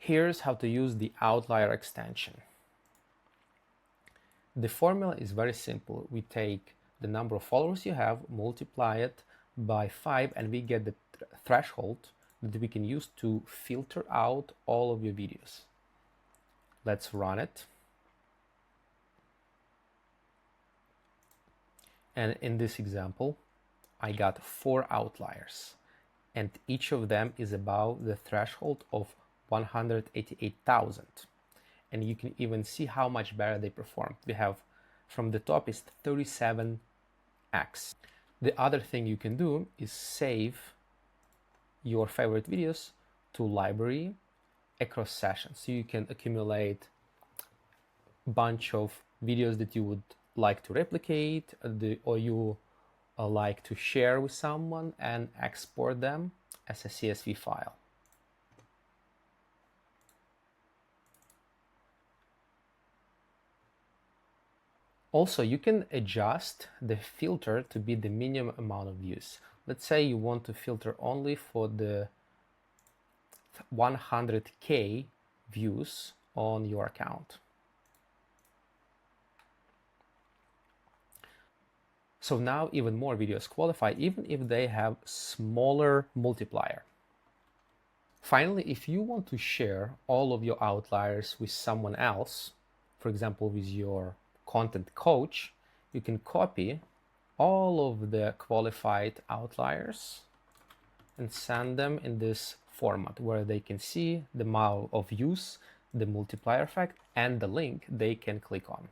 Here's how to use the Outlier extension. The formula is very simple. We take the number of followers you have, multiply it by 5, and we get the threshold that we can use to filter out all of your videos. Let's run it. And in this example, I got 4 outliers, and each of them is above the threshold of 188,000. And you can even see how much better they perform. We have from the top is 37x. The other thing you can do is save your favorite videos to library across sessions. So you can accumulate a bunch of videos that you would like to replicate or you like to share with someone and export them as a CSV file. Also, you can adjust the filter to be the minimum amount of views. Let's say you want to filter only for the 100K views on your account. So now even more videos qualify, even if they have smaller multiplier. Finally, if you want to share all of your outliers with someone else, for example, with your content coach, you can copy all of the qualified outliers and send them in this format where they can see the amount of views, the multiplier effect, and the link they can click on.